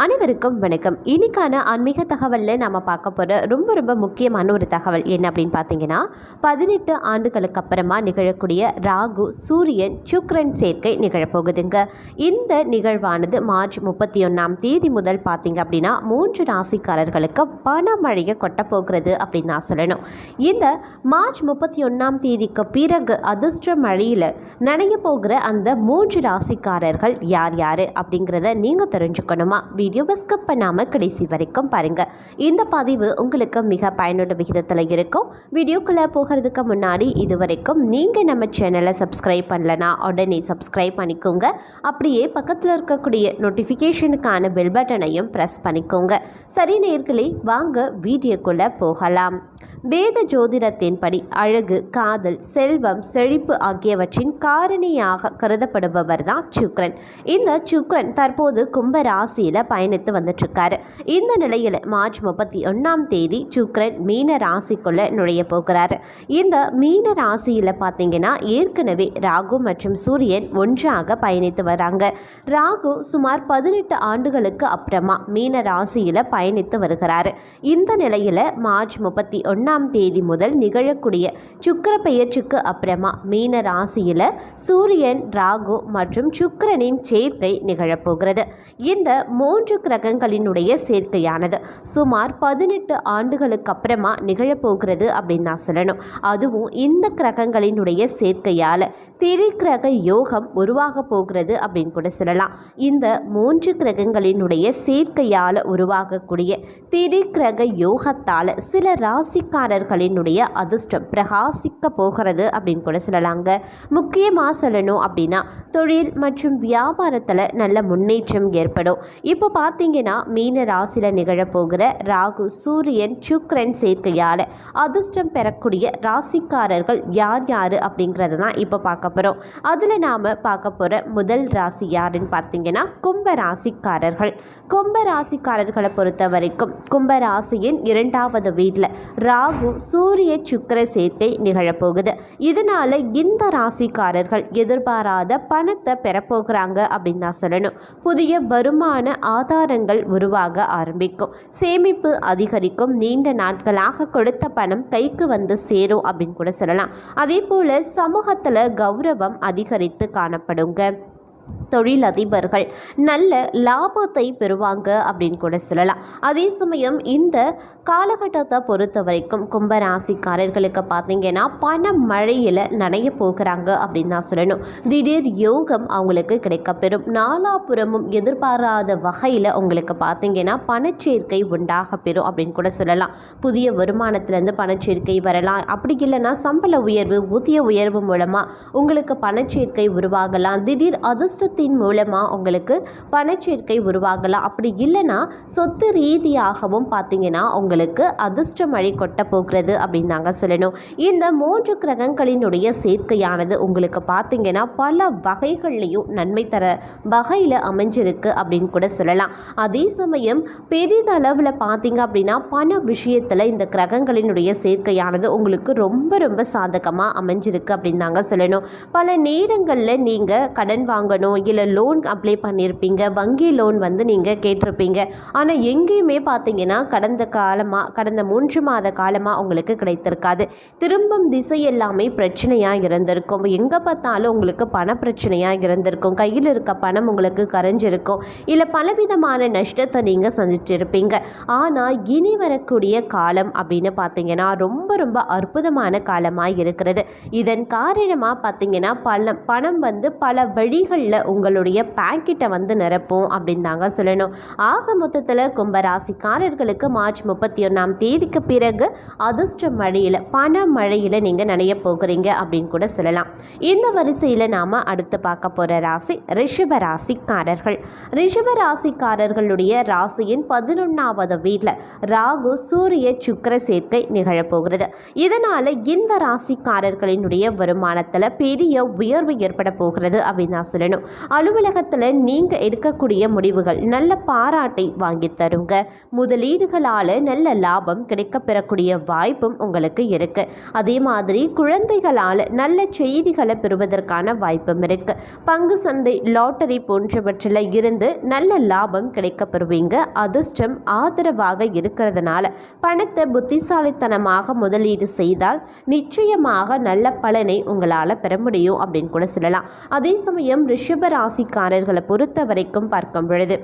அனைவருக்கும் வணக்கம். இன்னைக்கான ஆன்மீக தகவலில் நம்ம பார்க்க போகிற ரொம்ப முக்கியமான ஒரு தகவல் என்ன அப்படின்னு பார்த்தீங்கன்னா, 18 ஆண்டுகளுக்கு அப்புறமா நிகழக்கூடிய ராகு சூரியன் சுக்கிரன் சேர்க்கை நிகழப்போகுதுங்க. இந்த நிகழ்வானது மார்ச் 31ஆம் தேதி முதல் பார்த்தீங்க அப்படின்னா 3 ராசிக்காரர்களுக்கு பணமழையை கொட்டப்போகிறது அப்படின்னு நான் சொல்லணும். இந்த மார்ச் 31ஆம் தேதிக்கு பிறகு அதிர்ஷ்ட மழையில் நனைய போகிற அந்த 3 ராசிக்காரர்கள் யார் யார் அப்படிங்கிறத நீங்கள் தெரிஞ்சுக்கணுமா? வீடியோவை ஸ்கிப் பண்ணாமல் கடைசி வரைக்கும் பாருங்கள். இந்த பதிவு உங்களுக்கு மிக பயனுள்ள விகிதத்தில் இருக்கும். வீடியோக்குள்ளே போகிறதுக்கு முன்னாடி இது வரைக்கும் நீங்கள் நம்ம சேனலை சப்ஸ்கிரைப் பண்ணலனா உடனே சப்ஸ்கிரைப் பண்ணிக்கோங்க. அப்படியே பக்கத்தில் இருக்கக்கூடிய நோட்டிஃபிகேஷனுக்கான பெல் பட்டனையும் ப்ரெஸ் பண்ணிக்கோங்க. சரி நேயர்களே, வாங்க வீடியோக்குள்ளே போகலாம். வேத ஜோதிடத்தின்படி அழகு, காதல், செல்வம், செழிப்பு ஆகியவற்றின் காரணியாக கருதப்படுபவர் தான் சுக்கிரன். இந்த சுக்கிரன் தற்போது கும்ப ராசியில் பயணித்து வந்துட்டு இருக்காரு. இந்த நிலையில் மார்ச் 31ஆம் தேதி சுக்கிரன் மீன ராசிக்குள்ள நுழைய போகிறாரு. இந்த மீன ராசியில் பார்த்தீங்கன்னா ஏற்கனவே ராகு மற்றும் சூரியன் ஒன்றாக பயணித்து வராங்க. ராகு சுமார் 18 ஆண்டுகளுக்கு அப்புறமா மீன ராசியில் பயணித்து வருகிறாரு. இந்த நிலையில் மார்ச் 31ஆம் தேதி முதல் நிகழக்கூடிய சுக்கிர பெயர்ச்சிக்கு அப்புறமா மீன ராசியில் சூரியன், ராகு மற்றும் சுக்கிரனின் சேர்க்கை நிகழப்போகிறது. இந்த 3 கிரகங்களினுடைய சேர்க்கையானது சுமார் 18 ஆண்டுகளுக்கு அப்புறமா நிகழப்போகிறது அப்படின்னு நான் சொல்லணும். அதுவும் இந்த கிரகங்களினுடைய சேர்க்கையால் திரிகிரக யோகம் உருவாக போகிறது அப்படின்னு கூட சொல்லலாம். இந்த 3 கிரகங்களினுடைய சேர்க்கையால் உருவாகக்கூடிய திரிகிரக யோகத்தால் சில ராசிக்காரர்களினுடைய அதிர்ஷ்டம் பிரகாசிக்க போகிறது அப்படின்னு கூட சொல்லலாங்க. முக்கியமாக சொல்லணும் அப்படின்னா தொழில் மற்றும் வியாபாரத்தில் நல்ல முன்னேற்றம் ஏற்படும். இப்போ பார்த்தீங்கன்னா மீன ராசியில் நிகழப்போகிற ராகு சூரியன் சுக்கிரன் சேர்க்கையால் அதிர்ஷ்டம் பெறக்கூடிய ராசிக்காரர்கள் யார் யார் அப்படிங்கிறத தான் இப்போ பார்க்க போகிறோம். அதில் நாம் பார்க்க போகிற முதல் ராசி யாருன்னு பார்த்தீங்கன்னா கும்ப ராசிக்காரர்கள். கும்ப ராசிக்காரர்களை பொறுத்த வரைக்கும் கும்ப ராசியின் 2வது வீட்டில் ராகு சூரிய சுக்கிர சேர்க்கை நிகழப்போகுது. இதனால இந்த ராசிக்காரர்கள் எதிர்பாராத பணத்தை பெறப்போகிறாங்க அப்படின்னு தான் சொல்லணும். புதிய வருமான ஆதாரங்கள் உருவாக ஆரம்பிக்கும். சேமிப்பு அதிகரிக்கும். நீண்ட நாட்களாக கொடுத்த பணம் கைக்கு வந்து சேரும் அப்படின்னு கூட சொல்லலாம். அதே போல சமூகத்தில் கௌரவம் அதிகரித்து காணப்படுங்க. தொழிலதிபர்கள் நல்ல லாபத்தை பெறுவாங்க அப்படின்னு கூட சொல்லலாம். அதே சமயம் இந்த காலகட்டத்தை பொறுத்த வரைக்கும் கும்பராசிக்காரர்களுக்கு பார்த்தீங்கன்னா பண மழையில் நனைய போகிறாங்க அப்படின்னு தான் சொல்லணும். திடீர் யோகம் அவங்களுக்கு கிடைக்கப்பெறும். நாலாபுறமும் எதிர்பாராத வகையில் உங்களுக்கு பார்த்தீங்கன்னா பணச்சேர்க்கை உண்டாக பெறும் அப்படின்னு கூட சொல்லலாம். புதிய வருமானத்திலேருந்து பணச்சேர்க்கை வரலாம். அப்படி இல்லைன்னா சம்பள உயர்வு, ஊதிய உயர்வு மூலமாக உங்களுக்கு பணச்சேர்க்கை உருவாகலாம். திடீர் அதிர்ஷ்டத்தின் மூலமாக உங்களுக்கு பணச்சேர்க்கை உருவாகலாம். அப்படி இல்லைன்னா சொத்து ரீதியாகவும் பார்த்தீங்கன்னா உங்களுக்கு அதிர்ஷ்ட மழை கொட்ட போகிறது அப்படின்னு நாங்கள் சொல்லணும். இந்த 3 கிரகங்களினுடைய சேர்க்கையானது உங்களுக்கு பார்த்தீங்கன்னா பல வகைகள்லையும் நன்மை தர வகையில் அமைஞ்சிருக்கு அப்படின்னு கூட சொல்லலாம். அதே சமயம் பெரிதளவில் பார்த்தீங்க அப்படின்னா பண விஷயத்தில் இந்த கிரகங்களினுடைய சேர்க்கையானது உங்களுக்கு ரொம்ப சாதகமாக அமைஞ்சிருக்கு அப்படின்னு நாங்கள் சொல்லணும். பல நேரங்களில் நீங்கள் கடன் வாங்கணும், இல்லை லோன் அப்ளை பண்ணியிருப்பீங்க, வங்கி லோன் நீங்கள் கேட்டிருப்பீங்க. ஆனால் எங்கேயுமே பார்த்தீங்கன்னா கடந்த 3 மாத காலமாக உங்களுக்கு கிடைத்திருக்காது. திரும்பும் திசை எல்லாமே பிரச்சனையாக இருந்திருக்கும். எங்கே பார்த்தாலும் உங்களுக்கு பண பிரச்சனையாக இருந்திருக்கும். கையில் இருக்க பணம் உங்களுக்கு கரைஞ்சிருக்கும். இல்லை பலவிதமான நஷ்டத்தை நீங்கள் சந்திச்சிருப்பீங்க. ஆனால் இனி வரக்கூடிய காலம் அப்படின்னு பார்த்தீங்கன்னா ரொம்ப அற்புதமான காலமாக இருக்கிறது. இதன் காரணமாக பார்த்தீங்கன்னா பணம் பல வழிகளில் உங்களுடைய பாக்கெட்டை நிரப்பும் அப்படின்னு தாங்க சொல்லணும். ஆக மொத்தத்தில் கும்பராசிக்காரர்களுக்கு மார்ச் 31ஆம் தேதிக்கு பிறகு அதிர்ஷ்ட மழையில் பண மழையில் நீங்கள் நனைய போகிறீங்க அப்படின்னு கூட சொல்லலாம். இந்த வரிசையில் நாம் அடுத்து பார்க்க போகிற ராசி ரிஷப ராசிக்காரர்கள். ரிஷப ராசிக்காரர்களுடைய ராசியின் 11வது வீட்டில் ராகு சூரிய சுக்கிர சேர்க்கை நிகழப்போகிறது. இதனால் இந்த ராசிக்காரர்களினுடைய வருமானத்தில் பெரிய உயர்வு ஏற்பட போகிறது அப்படின்னு நான் சொல்லணும். சொல்லணும். அலுவலகத்தில் நீங்கள் எடுக்கக்கூடிய முடிவுகள் நல்ல பாராட்டை வாங்கி தருங்க. முதலீடுகளால் நல்ல லாபம் கிடைக்க பெறக்கூடிய வாய்ப்பும் உங்களுக்கு இருக்கு. அதே மாதிரி குழந்தைகளால் நல்ல செய்திகளை பெறுவதற்கான வாய்ப்பும் இருக்கு. பங்கு சந்தை, லாட்டரி போன்றவற்றில் இருந்து நல்ல லாபம் கிடைக்க பெறுவீங்க. அதிர்ஷ்டம் ஆதரவாக இருக்கிறதுனால பணத்தை புத்திசாலித்தனமாக முதலீடு செய்தால் நிச்சயமாக நல்ல பலனை உங்களால் பெற முடியும் அப்படின்னு கூட சொல்லலாம். அதே சமயம் ரிஷப ராசிக்காரர்களை பொறுத்த வரைக்கும் பார்க்கும் பொழுது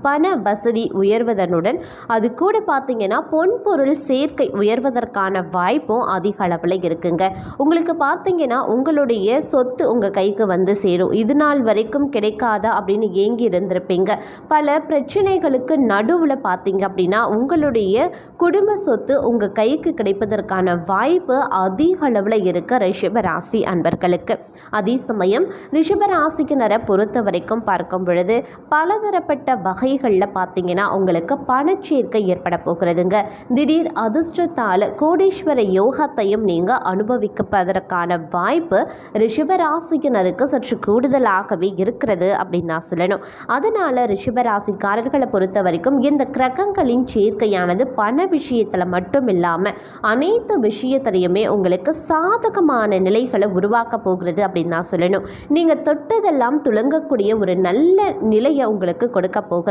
பண வசதி உயர்வதனுடன் அது கூட பார்த்தீங்கன்னா பொன்பொருள் சேர்க்கை உயர்வதற்கான வாய்ப்பும் அதிக அளவில் இருக்குங்க. உங்களுக்கு பார்த்தீங்கன்னா உங்களுடைய சொத்து உங்கள் கைக்கு வந்து சேரும். இது நாள் வரைக்கும் கிடைக்காதா அப்படின்னு ஏங்கி இருந்திருப்பீங்க. பல பிரச்சனைகளுக்கு நடுவில் பார்த்தீங்க அப்படின்னா உங்களுடைய குடும்ப சொத்து உங்கள் கைக்கு கிடைப்பதற்கான வாய்ப்பு அதிக அளவில் இருக்க ரிஷப ராசி அன்பர்களுக்கு. அதே சமயம் ரிஷப ராசிக்கினரை பொறுத்த வரைக்கும் பார்க்கும் பொழுது பலதரப்பட்ட வகைகளில் பார்த்தீங்கன்னா உங்களுக்கு பணச்சேர்க்கை ஏற்பட போகிறதுங்க. திடீர் அதிர்ஷ்டத்தால் கோடீஸ்வர யோகத்தையும் நீங்கள் அனுபவிப்பதற்கான வாய்ப்பு ரிஷபராசியினருக்கு சற்று கூடுதலாகவே இருக்கிறது அப்படின்னு நான் சொல்லணும். அதனால் ரிஷபராசிக்காரர்களை பொறுத்த வரைக்கும் இந்த கிரகங்களின் சேர்க்கையானது பண விஷயத்தில் மட்டும் இல்லாமல் அனைத்து விஷயத்திலையுமே உங்களுக்கு சாதகமான நிலைகளை உருவாக்க போகிறது அப்படின்னு நான் சொல்லணும். நீங்கள் தொட்டதெல்லாம் துளங்கக்கூடிய ஒரு நல்ல நிலையை உங்களுக்கு கொடுக்க போகிறது.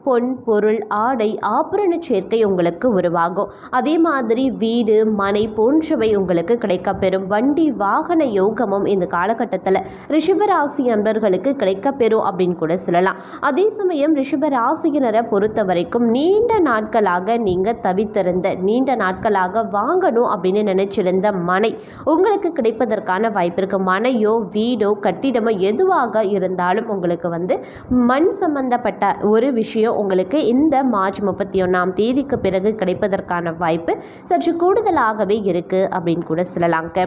பொன், பொருள், ஆடை, ஆபரண சேர்க்கை உங்களுக்கு உருவாகும். அதே மாதிரி வீடு, மனை போன்றவை உங்களுக்கு கிடைக்கப்பெறும். வண்டி வாகன யோகமும் இந்த காலகட்டத்தில் ரிஷபராசி அன்பர்களுக்கு கிடைக்கப்பெறும் அப்படின்னு கூட சொல்லலாம். அதே சமயம் ரிஷபராசியினரை பொறுத்த வரைக்கும் நீண்ட நாட்களாக நீங்கள் தவித்திருந்த, நீண்ட நாட்களாக வாங்கணும் அப்படின்னு நினைச்சிருந்த மனை உங்களுக்கு கிடைப்பதற்கான வாய்ப்பு இருக்கு. மனையோ வீடோ கட்டிடமோ எதுவாக இருந்தாலும் உங்களுக்கு வந்து மண் சம்பந்தப்பட்ட ஒரு விஷயம் உங்களுக்கு இந்த மார்ச் 31ஆம் தேதிக்கு பிறகு கிடைப்பதற்கான வாய்ப்பு சற்று கூடுதலாகவே இருக்கு அப்படின்னு கூட சொல்லலாங்க.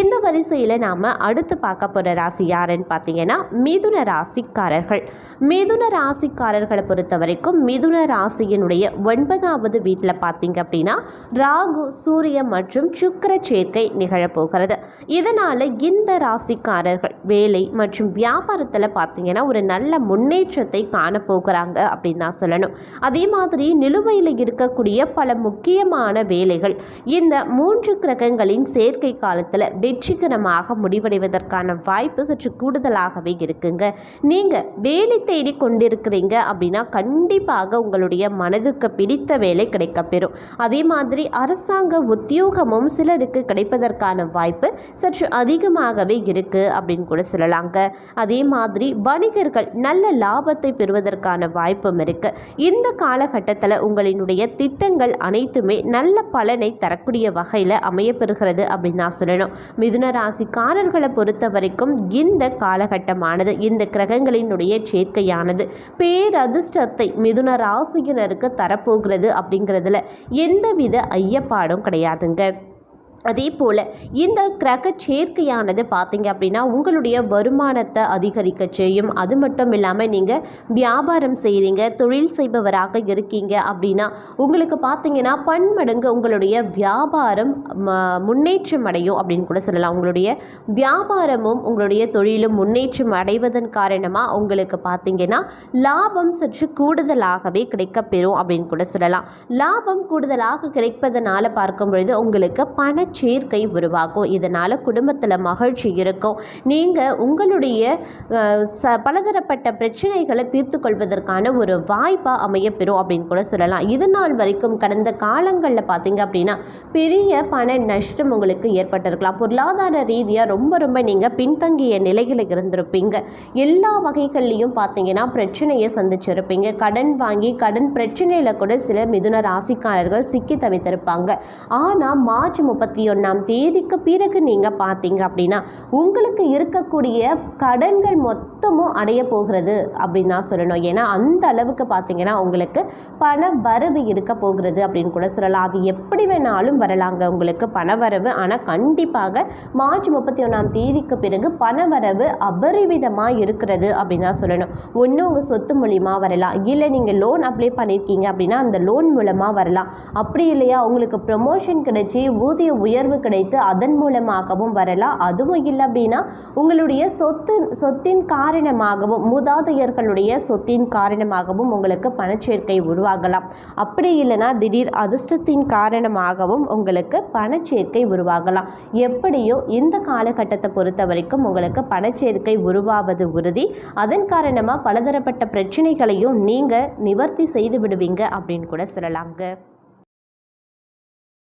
இந்த வரிசையில் நாம அடுத்து பார்க்க போற ராசி யாருன்னு பார்த்தீங்கன்னா மிதுன ராசிக்காரர்கள். மிதுன ராசிக்காரர்களை பொறுத்த வரைக்கும் மிதுன ராசியினுடைய 9வது வீட்டில் பார்த்தீங்க அப்படின்னா ராகு, சூரியன் மற்றும் சுக்கிர சேர்க்கை நிகழப்போகிறது. இதனால இந்த ராசிக்காரர்கள் வேலை மற்றும் வியாபாரத்தில் பார்த்தீங்கன்னா ஒரு நல்ல முன்னேற்றத்தை காணப்போகிறாங்க அப்படின்னு தான் சொல்லணும். அதே மாதிரி நிலுவையில் இருக்கக்கூடிய பல முக்கியமான வேலைகள் இந்த 3 கிரகங்களின் சேர்க்கை காலத்தில் வெற்றிகரமாக முடிவடைவதற்கான வாய்ப்பு சற்று கூடுதலாகவே இருக்குங்க. நீங்கள் வேலை தேடி கொண்டிருக்கிறீங்க அப்படின்னா கண்டிப்பாக உங்களுடைய மனதுக்கு பிடித்த வேலை கிடைக்கப்பெறும். அதே மாதிரி அரசாங்க உத்தியோகமும் சிலருக்கு கிடைப்பதற்கான வாய்ப்பு சற்று அதிகமாகவே இருக்கு அப்படின்னு கூட சொல்லலாங்க. அதே மாதிரி வணிகர்கள் நல்ல லாபத்தை பெறுவதற்கான வாய்ப்பும் இருக்கு. இந்த காலகட்டத்தில் உங்களினுடைய திட்டங்கள் அனைத்துமே நல்ல பலனை தரக்கூடிய வகையில் அமையப்பெறுகிறது அப்படின்னு நான் சொல்லணும். மிதுன ராசிக்காரர்களை பொறுத்த வரைக்கும் இந்த காலகட்டமானது, இந்த கிரகங்களினுடைய சேர்க்கையானது பேரதிர்ஷ்டத்தை மிதுன ராசியினருக்கு தரப்போகிறது அப்படிங்கிறதுல எந்தவித ஐயப்பாடும் கிடையாதுங்க. அதே போல் இந்த கிரக சேர்க்கையானது பார்த்தீங்க அப்படின்னா உங்களுடைய வருமானத்தை அதிகரிக்க செய்யும். அது மட்டும் இல்லாமல் நீங்கள் வியாபாரம் செய்கிறீங்க, தொழில் செய்பவராக இருக்கீங்க அப்படின்னா உங்களுக்கு பார்த்தீங்கன்னா பன்மடங்கு உங்களுடைய வியாபாரம் முன்னேற்றம் அடையும் அப்படின்னு கூட சொல்லலாம். உங்களுடைய வியாபாரமும் உங்களுடைய தொழிலும் முன்னேற்றம் அடைவதன் காரணமாக உங்களுக்கு பார்த்தீங்கன்னா லாபம் சற்று கூடுதலாகவே கிடைக்கப்பெறும் அப்படின்னு கூட சொல்லலாம். லாபம் கூடுதலாக கிடைப்பதனால பார்க்கும் பொழுது உங்களுக்கு பண சேர்க்கை உருவாகும். இதனால் குடும்பத்தில் மகிழ்ச்சி இருக்கும். நீங்கள் உங்களுடைய பலதரப்பட்ட பிரச்சனைகளை தீர்த்து கொள்வதற்கான ஒரு வாய்ப்பாக அமையப்பெறும் அப்படின்னு கூட சொல்லலாம். இது நாள் வரைக்கும் கடந்த காலங்களில் பார்த்தீங்க அப்படின்னா பெரிய பண நஷ்டம் உங்களுக்கு ஏற்பட்டிருக்கலாம். பொருளாதார ரீதியாக ரொம்ப நீங்கள் பின்தங்கிய நிலையில் இருந்திருப்பீங்க. எல்லா வகைகள்லையும் பார்த்தீங்கன்னா பிரச்சனையை சந்திச்சிருப்பீங்க. கடன் வாங்கி கடன் பிரச்சனையில் கூட சில மிதுன ராசிக்காரர்கள் சிக்கி தவித்திருப்பாங்க. ஆனால் மார்ச் 31ஆம் தேதிக்கு பிறகு நீங்கள் பார்த்தீங்க அப்படின்னா உங்களுக்கு இருக்கக்கூடிய கடன்கள் மொத்தமும் அடைய போகிறது அப்படின்னு தான் சொல்லணும். ஏன்னா அந்த அளவுக்கு பார்த்தீங்கன்னா உங்களுக்கு பண வரவு இருக்க போகிறது அப்படின்னு கூட சொல்லலாம். அது எப்படி வேணாலும் வரலாங்க உங்களுக்கு பண வரவு. ஆனால் கண்டிப்பாக மார்ச் 31ஆம் தேதிக்கு பிறகு பண வரவு அபரிவிதமாக இருக்கிறது அப்படின்னு தான் சொல்லணும். ஒன்று உங்கள் சொத்து மூலியமாக வரலாம், இல்லை நீங்கள் லோன் அப்ளை பண்ணியிருக்கீங்க அப்படின்னா அந்த லோன் மூலமாக வரலாம். அப்படி இல்லையா உங்களுக்கு ப்ரமோஷன் கிடைச்சி ஊதிய உயர்வு கிடைத்து அதன் மூலமாகவும் வரலாம். அதுவும் இல்லை அப்படின்னா உங்களுடைய சொத்தின் காரணமாகவும் மூதாதையர்களுடைய சொத்தின் காரணமாகவும் உங்களுக்கு பணச்சேர்க்கை உருவாகலாம். அப்படி இல்லைன்னா திடீர் அதிர்ஷ்டத்தின் காரணமாகவும் உங்களுக்கு பணச்சேர்க்கை உருவாகலாம். எப்படியோ இந்த காலகட்டத்தை பொறுத்த வரைக்கும் உங்களுக்கு பணச்சேர்க்கை உருவாவது உறுதி. அதன் காரணமாக பலதரப்பட்ட பிரச்சனைகளையும் நீங்கள் நிவர்த்தி செய்து விடுவீங்க அப்படின்னு கூட சொல்லலாங்க.